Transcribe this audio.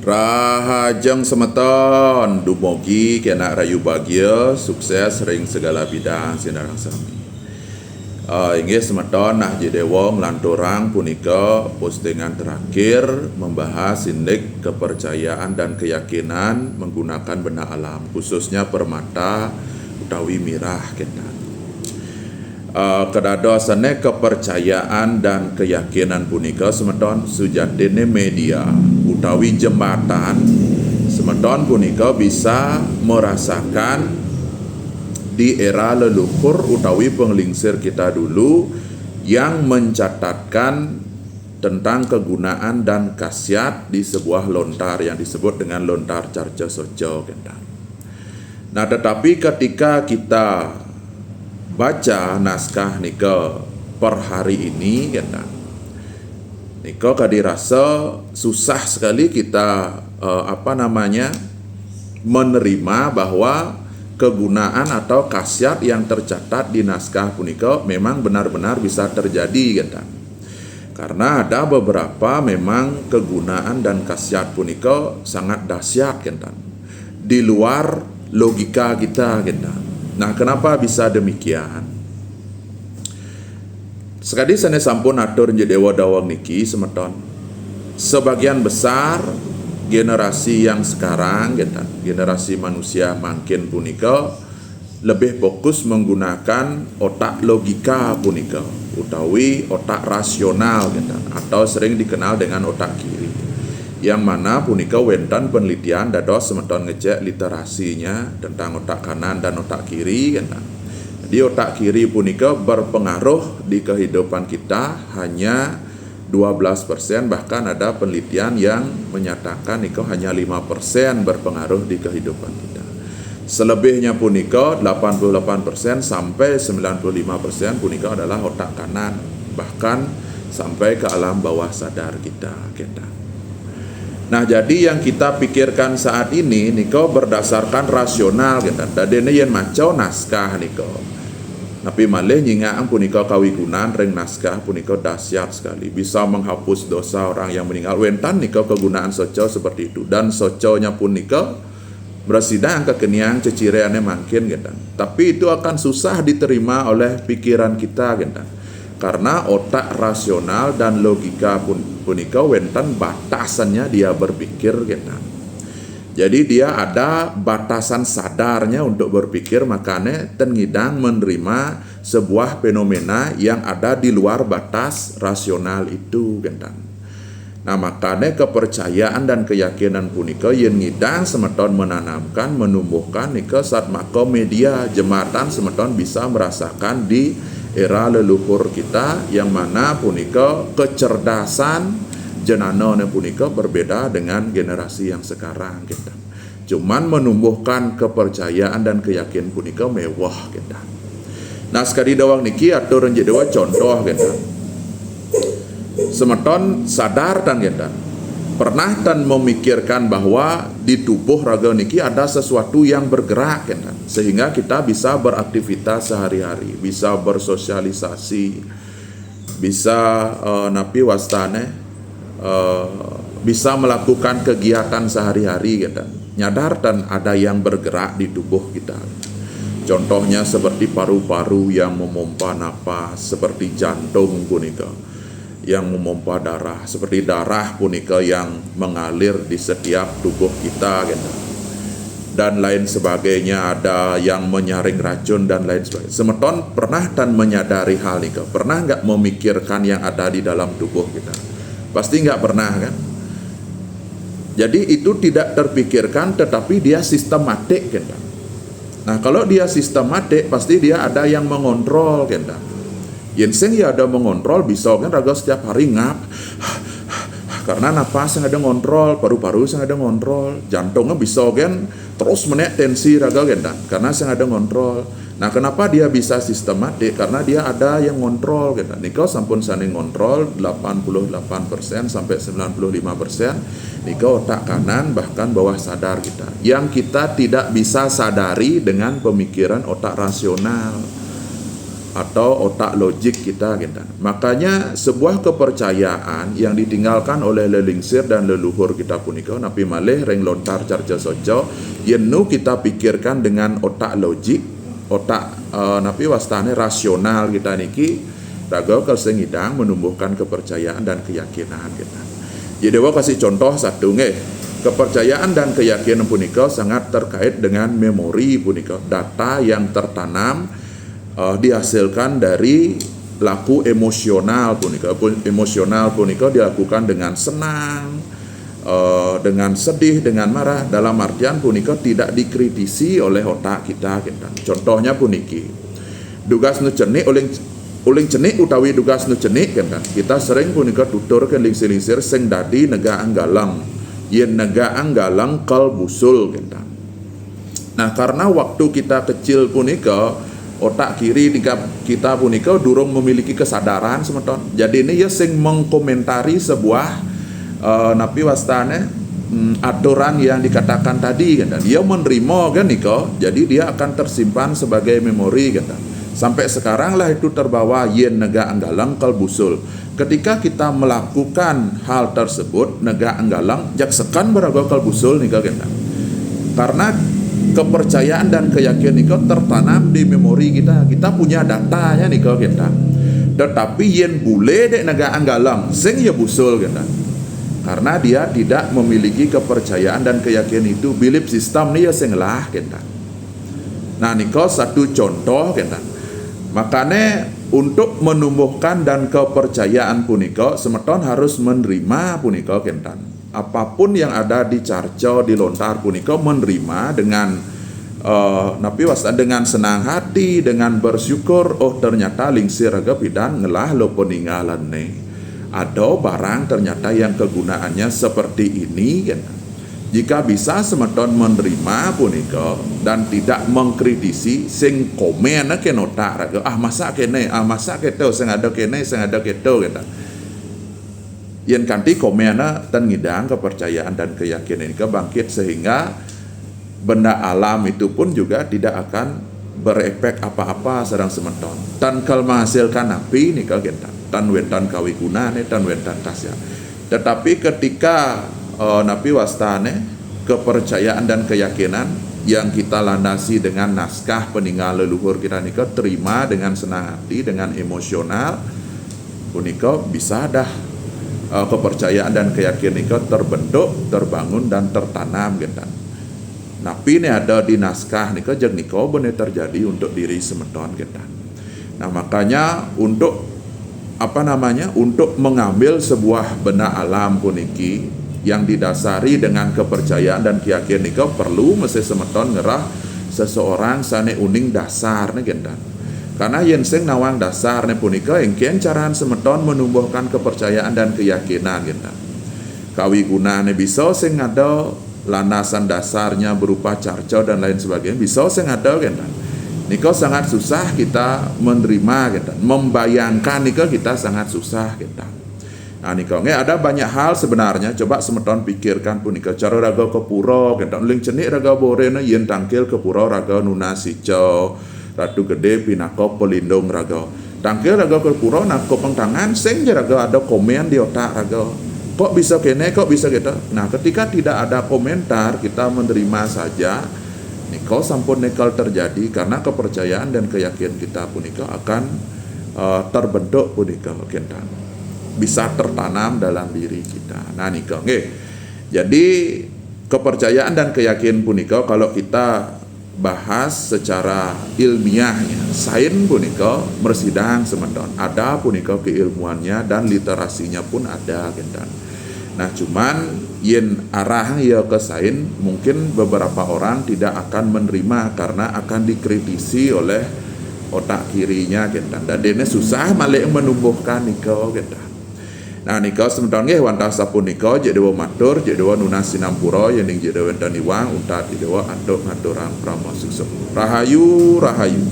Rahajeng semeton dumugi kena rayu bahagia sukses ring segala bidang sinarang sami. Inggih semeton nah jedewa nglanturang punika postingan terakhir membahas indeks kepercayaan dan keyakinan menggunakan benda alam khususnya permata utawi mirah kenan. Kedadosane kepercayaan dan keyakinan punika semeton sujatine media utawi jembatan semeton punika bisa merasakan di era leluhur utawi penglingsir kita dulu yang mencatatkan tentang kegunaan dan khasiat di sebuah lontar yang disebut dengan lontar Carca Sojo. Nah, tetapi ketika kita baca naskah nika per hari ini nika kadirasa susah sekali kita menerima bahwa kegunaan atau khasiat yang tercatat di naskah punika memang benar-benar bisa terjadi karena ada beberapa memang kegunaan dan khasiat punika sangat dahsyat di luar logika kita Nah, kenapa bisa demikian? Sekali saya sampun atur jedewa dawang niki semeton. Sebagian besar generasi yang sekarang, generasi manusia makin punika lebih fokus menggunakan otak logika punika, utawi otak rasional, atau sering dikenal dengan otak kiri. Yang mana punika wenten penelitian dados semeton ngecek literasinya tentang otak kanan dan otak kiri Jadi otak kiri punika berpengaruh di kehidupan kita hanya 12%, bahkan ada penelitian yang menyatakan itu hanya 5% berpengaruh di kehidupan kita. Selebihnya punika 88% sampai 95% punika adalah otak kanan, bahkan sampai ke alam bawah sadar kita. Nah, jadi yang kita pikirkan saat ini niko berdasarkan rasional dadene yen maca naskah niko. Tapi malih nyingaang punika kawigunan ring naskah punika dahsyat sekali, bisa menghapus dosa orang yang meninggal. Wentan niko kegunaan soco seperti itu, dan soconya pun niko bersidang kekeniang cecireane makin Tapi itu akan susah diterima oleh pikiran kita karena otak rasional dan logika punika wenten batasannya dia berpikir Jadi dia ada batasan sadarnya untuk berpikir, makanya tengidang menerima sebuah fenomena yang ada di luar batas rasional itu Nah, makanya kepercayaan dan keyakinan punika yang ngidang semeton menanamkan, menumbuhkan nika saat maka media jembatan semeton bisa merasakan di era leluhur kita, yang mana punika kecerdasan jenana punika berbeda dengan generasi yang sekarang Cuman menumbuhkan kepercayaan dan keyakinan punika mewah Nah, sekali dawang niki atur jedewa contoh Semeton sadar dan pernah dan memikirkan bahwa di tubuh raga niki ada sesuatu yang bergerak sehingga kita bisa beraktivitas sehari-hari, bisa bersosialisasi, bisa bisa melakukan kegiatan sehari-hari nyadar dan ada yang bergerak di tubuh kita. Contohnya seperti paru-paru yang memompa napas, seperti jantung punika yang memompa darah, seperti darah punika yang mengalir di setiap tubuh kita dan lain sebagainya, ada yang menyaring racun dan lain sebagainya. Semeton pernah dan menyadari hal ini, pernah nggak memikirkan yang ada di dalam tubuh kita? Pasti nggak pernah kan? Jadi itu tidak terpikirkan, tetapi dia sistematik Nah, kalau dia sistematik pasti dia ada yang mengontrol Yenseng ya ada mengontrol, bisa kan raga setiap hari ngap karena napas yang ada ngontrol, paru-paru yang ada ngontrol, jantungnya bisa kan terus menaik tensi raga karena yang ada ngontrol. Nah, kenapa dia bisa sistematik? Karena dia ada yang ngontrol Niko sampun saning ngontrol 88% sampai 95%. Niko otak kanan bahkan bawah sadar kita, yang kita tidak bisa sadari dengan pemikiran otak rasional. atau otak logik kita gitu. Makanya sebuah kepercayaan yang ditinggalkan oleh lelingsir dan leluhur kita punika napi malih reng lontar carca soco yenu kita pikirkan dengan otak logik, otak napi wastane rasional kita niki raga kesengidang menumbuhkan kepercayaan dan keyakinan kita. Jadi dewa kasih contoh satu kepercayaan dan keyakinan punika sangat terkait dengan memori punika, data yang tertanam dihasilkan dari laku emosional punika. Emosional punika dilakukan dengan senang, dengan sedih, dengan marah. Dalam artian punika tidak dikritisi oleh otak kita. Contohnya puniki, dugas nu cenik uling cenik utawi dugas nu cenik kita sering punika tutur ke lingsir-lingsir sing dadi nega anggalang, yen nega anggalang kal busul Nah, karena waktu kita kecil punika otak kiri kita punika durung memiliki kesadaran semeton. Jadi ini ya sing mengkomentari sebuah napi wastane aturan yang dikatakan tadi dia menerima jadi dia akan tersimpan sebagai memori sampai sekarang lah itu terbawa yen nega anggalang kal busul. Ketika kita melakukan hal tersebut nega anggalang jak sekan beraga kal busul karena kepercayaan dan keyakinan itu tertanam di memori kita. Kita punya datanya kita. Tetapi yen bule dek naga anggalang sing ya busul karena dia tidak memiliki kepercayaan dan keyakinan itu. Belief system ni ya sing lah Nah niko satu contoh Makanya untuk menumbuhkan dan kepercayaan punika semeton harus menerima punika apapun yang ada di carco di lontar punika menerima dengan dengan senang hati, dengan bersyukur. Oh ternyata lingsir aga pidan ngelah lo peninggalan ada barang ternyata yang kegunaannya seperti ini Jika bisa semeton menerima punika dan tidak mengkritisi sing komen ke nota raga masa kene masa keto sing ada kene sing ada keto yang kanti komennya dan ngidang kepercayaan dan keyakinan ini bangkit sehingga benda alam itu pun juga tidak akan berefek apa-apa sedang semeton. Tan kal menghasilkan api nih tan wentan kawiguna nih tan wentan tasya. Tetapi ketika napi wastane kepercayaan dan keyakinan yang kita landasi dengan naskah peninggal leluhur kita nika terima dengan senang hati, dengan emosional punika bisa dah kepercayaan dan keyakinan itu terbentuk, terbangun dan tertanam Napi ini ada di naskah nika jeung nika bener terjadi untuk diri semeton Nah makanya untuk untuk mengambil sebuah benda alam puniki yang didasari dengan kepercayaan dan keyakinan nika perlu mesti semeton ngerah seseorang sane uning dasar Karena yen sing nawang dasar punika engken caraan semeton menumbuhkan kepercayaan dan keyakinan Kawiguna bisa sing ada landasan dasarnya berupa carco dan lain sebagainya bisa sing ada Niko sangat susah kita menerima membayangkan niko kita sangat susah Nah niko ada banyak hal sebenarnya coba semeton pikirkan punika cara raga ke pura ling cenik raga borena yen tangkil ke pura raga nunasico Ratu Gede pinako pelindung raga tangkil raga ke pura nako pengtangan sing raga ada komen di otak raga kok bisa kene kok bisa gitu. Nah ketika tidak ada komentar kita menerima saja niko sampun nekal terjadi karena kepercayaan dan keyakinan kita punika akan terbentuk punika bisa tertanam dalam diri kita. Nah niko jadi kepercayaan dan keyakinan punika kalau kita bahas secara ilmiahnya sains punika mersidang semeton ada punika keilmuannya dan literasinya pun ada Nah cuman yen arah ya ke sains mungkin beberapa orang tidak akan menerima karena akan dikritisi oleh otak kirinya dan dene susah malah menumbuhkan niko Nah nika semeton nggih wantah sapunika jek dewa matur jek dewa nunas sinampura yen ing jek dewa wentani wang untat dewa anduk ngaturang prama suksuk. Rahayu rahayu.